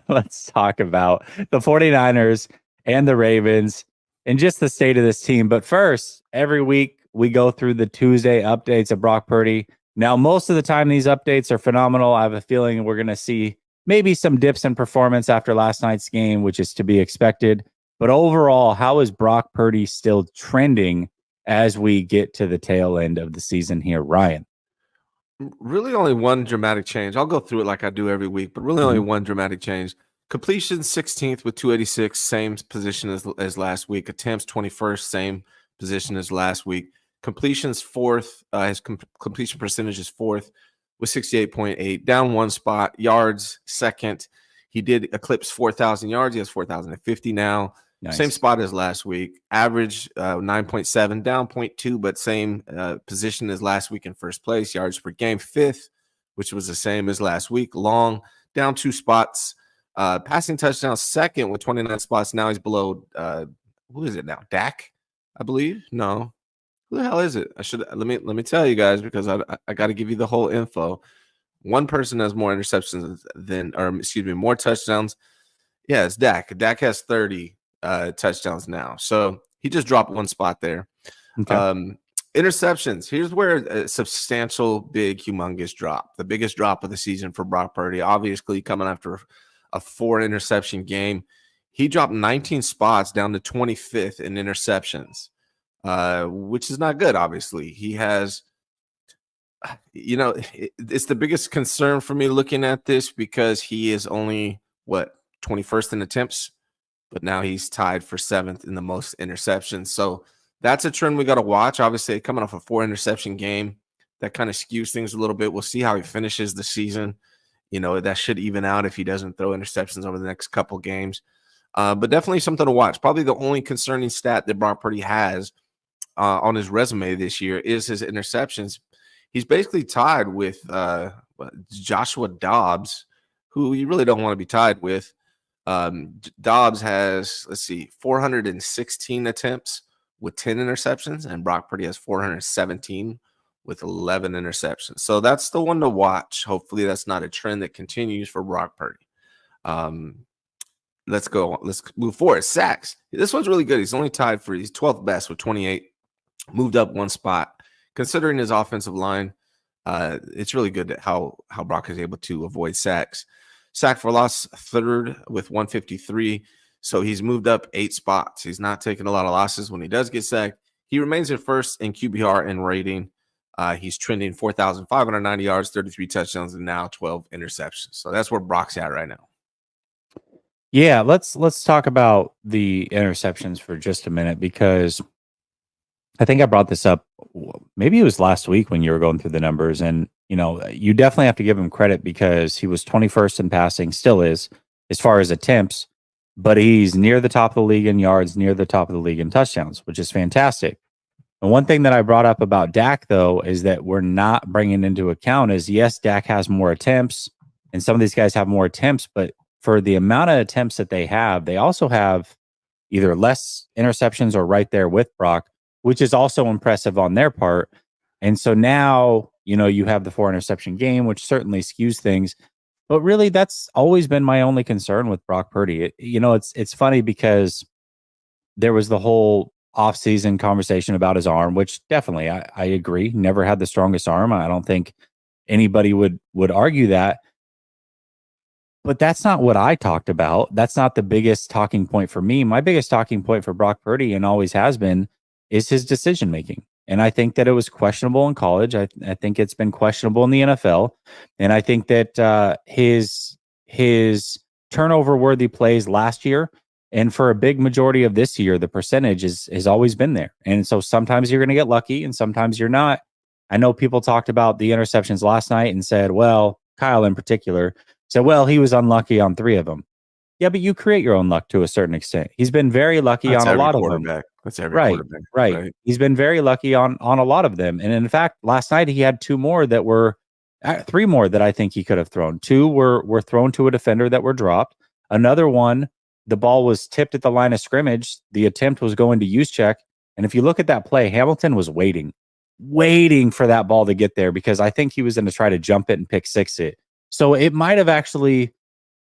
let's talk about the 49ers and the Ravens and just the state of this team. But first, every week we go through the Tuesday updates of Brock Purdy. Now, most of the time, these updates are phenomenal. I have a feeling we're going to see maybe some dips in performance after last night's game, which is to be expected. But overall, how is Brock Purdy still trending as we get to the tail end of the season here, Ryan? Really only one dramatic change. I'll go through it like I do every week, but really only one dramatic change. Completion 16th with 286, same position as last week. Attempts 21st, same position as last week. Completions 4th. His completion percentage is 4th with 68.8, down one spot. Yards 2nd. He did eclipse 4,000 yards. He has 4,050 now. Nice. Same spot as last week. Average 9.7, down 0.2, but same position as last week in first place. Yards per game 5th, which was the same as last week. Long, down 2 spots. Passing touchdown 2nd with 29 spots. Now he's below, who is it now? Dak, I believe? No. Who the hell is it? Let me tell you guys, because I got to give you the whole info. One person has more interceptions more touchdowns. Yeah, it's Dak. Dak has 30 touchdowns now. So he just dropped one spot there. Okay. Interceptions. Here's where a substantial, big, humongous drop. The biggest drop of the season for Brock Purdy. Obviously, coming after a 4 interception game. He dropped 19 spots down to 25th in interceptions, which is not good, obviously. He has, it's the biggest concern for me looking at this because he is only, 21st in attempts, but now he's tied for 7th in the most interceptions. So that's a trend we got to watch. Obviously, coming off a 4 interception game, that kind of skews things a little bit. We'll see how he finishes the season. That should even out if he doesn't throw interceptions over the next couple games. But definitely something to watch. Probably the only concerning stat that Brock Purdy has on his resume this year is his interceptions. He's basically tied with Joshua Dobbs, who you really don't want to be tied with. Dobbs has, 416 attempts with 10 interceptions, and Brock Purdy has 417 with 11 interceptions. So that's the one to watch. Hopefully that's not a trend that continues for Brock Purdy. Let's go. Let's move forward. Sacks. This one's really good. He's 12th best with 28. Moved up one spot. Considering his offensive line, it's really good how Brock is able to avoid sacks. Sack for loss, 3rd with 153. So he's moved up 8 spots. He's not taking a lot of losses when he does get sacked. He remains in 1st in QBR and rating. He's trending 4,590 yards, 33 touchdowns, and now 12 interceptions. So that's where Brock's at right now. Yeah, let's talk about the interceptions for just a minute, because I think I brought this up. Maybe it was last week when you were going through the numbers, and you definitely have to give him credit because he was 21st in passing, still is, as far as attempts, but he's near the top of the league in yards, near the top of the league in touchdowns, which is fantastic. And one thing that I brought up about Dak, though, is that we're not bringing into account is, yes, Dak has more attempts, and some of these guys have more attempts, but for the amount of attempts that they also have either less interceptions or right there with Brock, which is also impressive on their part. And so now, you have the 4 interception game, which certainly skews things. But really, that's always been my only concern with Brock Purdy. It's funny because there was the whole offseason conversation about his arm, which definitely I agree. Never had the strongest arm. I don't think anybody would argue that. But that's not what I talked about. That's not the biggest talking point for me. My biggest talking point for Brock Purdy, and always has been, is his decision making. And I think that it was questionable in college. I think it's been questionable in the NFL. And I think that his turnover worthy plays last year, and for a big majority of this year, the percentage has always been there. And so sometimes you're going to get lucky and sometimes you're not. I know people talked about the interceptions last night and said, well, Kyle in particular said, well, he was unlucky on 3 of them. Yeah, but you create your own luck to a certain extent. He's been very lucky on a lot of them. That's every quarterback. Right. He's been very lucky on a lot of them. And in fact, last night he had 2 more that were 3 more that I think he could have thrown. 2 were thrown to a defender that were dropped. Another one, the ball was tipped at the line of scrimmage. The attempt was going to use check. And if you look at that play, Hamilton was waiting for that ball to get there, because I think he was going to try to jump it and pick 6 it. So it might have actually,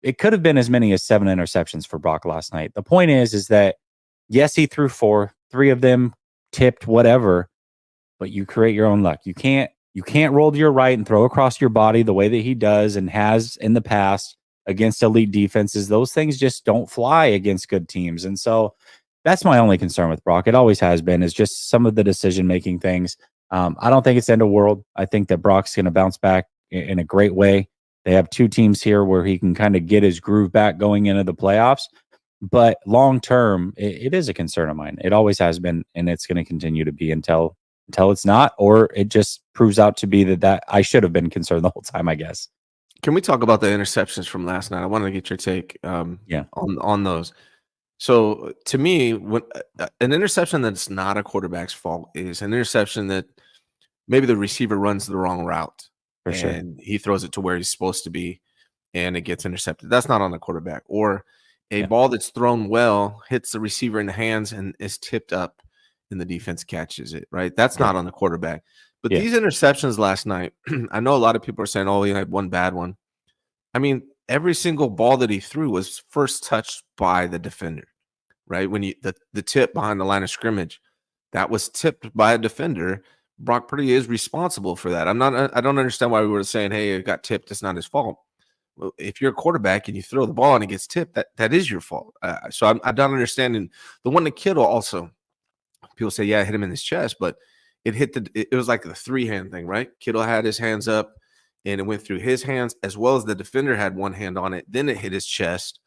it could have been as many as 7 interceptions for Brock last night. The point is that yes, he threw 4, 3 of them tipped, whatever, but you create your own luck. You can't roll to your right and throw across your body the way that he does and has in the past against elite defenses. Those things just don't fly against good teams. And so that's my only concern with Brock. It always has been, is just some of the decision-making things. I don't think it's end of world. I think that Brock's going to bounce back in a great way. They have 2 teams here where he can kind of get his groove back going into the playoffs. But long term, it is a concern of mine. It always has been, and it's going to continue to be until it's not, or it just proves out to be that I should have been concerned the whole time, I guess. Can we talk about the interceptions from last night? I wanted to get your take on those. So to me, when an interception that's not a quarterback's fault is an interception that maybe the receiver runs the wrong route and he throws it to where he's supposed to be and it gets intercepted. That's not on the quarterback. Or a ball that's thrown well hits the receiver in the hands and is tipped up and the defense catches it, right? That's not on the quarterback. But these interceptions last night, I know a lot of people are saying, oh, he had one bad one. I mean, every single ball that he threw was first touched by the defender, right? When the tip behind the line of scrimmage, that was tipped by a defender. Brock Purdy is responsible for that. I don't understand why we were saying, hey, it got tipped. It's not his fault. Well, if you're a quarterback and you throw the ball and it gets tipped, that is your fault. So I'm not understanding the one to Kittle also. People say, yeah, it hit him in his chest, but it was like the 3-hand thing, right? Kittle had his hands up and it went through his hands as well as the defender had one hand on it. Then it hit his chest.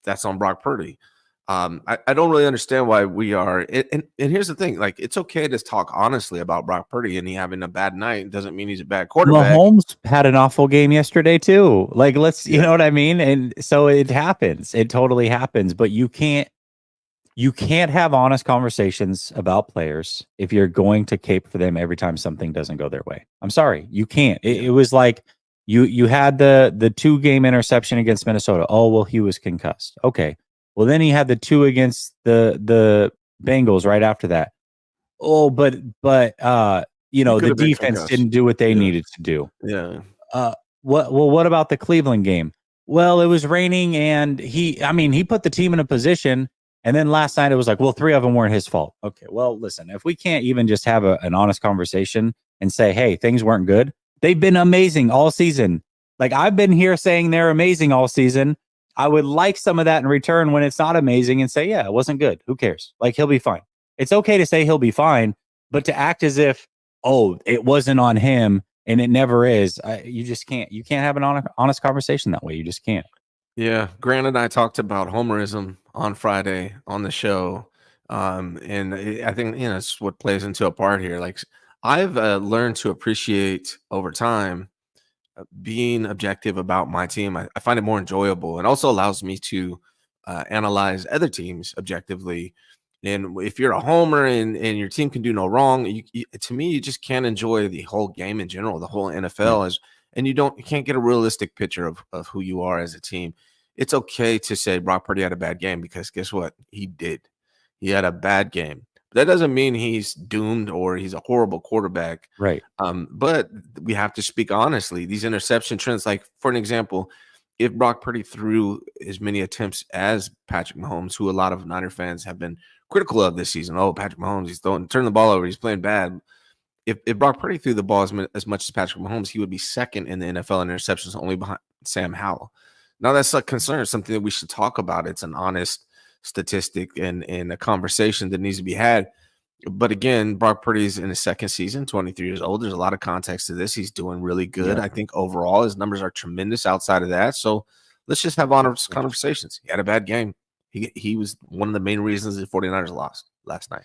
That's on Brock Purdy. I don't really understand why we are. And here's the thing, like, it's okay to talk honestly about Brock Purdy and he having a bad night. It doesn't mean he's a bad quarterback. Mahomes had an awful game yesterday too. Like, you know what I mean? And so it happens. It totally happens. But you can't have honest conversations about players if you're going to cape for them every time something doesn't go their way. I'm sorry. You can't. It was like you had the 2-game interception against Minnesota. Oh, well, he was concussed. Okay. Well, then he had the 2 against the Bengals right after that. Oh, but the defense didn't do what they needed to do. Yeah. What about the Cleveland game? Well, it was raining and he put the team in a position. And then last night it was like, well, 3 of them weren't his fault. Okay, well, listen, if we can't even just have an honest conversation and say, hey, things weren't good. They've been amazing all season. Like, I've been here saying they're amazing all season. I would like some of that in return when it's not amazing and say, yeah, it wasn't good. Who cares? Like, he'll be fine. It's okay to say he'll be fine, but to act as if, oh, it wasn't on him and it never is, you just can't. You can't have an honest conversation that way. You just can't. Yeah. Grant and I talked about homerism on Friday on the show. And I think, it's what plays into a part here. Like, I've learned to appreciate over time being objective about my team. I find it more enjoyable and also allows me to analyze other teams objectively. And if you're a homer and your team can do no wrong, to me, you just can't enjoy the whole game in general, the whole NFL and you can't get a realistic picture of who you are as a team. It's okay to say Brock Purdy had a bad game because guess what? He did. He had a bad game. That doesn't mean he's doomed or he's a horrible quarterback. Right. But we have to speak honestly. These interception trends, like for an example, if Brock Purdy threw as many attempts as Patrick Mahomes, who a lot of Niner fans have been critical of this season. Oh, Patrick Mahomes, he's turning the ball over. He's playing bad. If Brock Purdy threw the ball as much as Patrick Mahomes, he would be second in the NFL in interceptions, only behind Sam Howell. Now, that's a concern, something that we should talk about. It's an honest statistic and a conversation that needs to be had. But again, Brock Purdy is in his second season, 23 years old. There's a lot of context to this. He's doing really good. I think overall his numbers are tremendous outside of that. So let's just have honest conversations. He had a bad game. He was one of the main reasons the 49ers lost last night.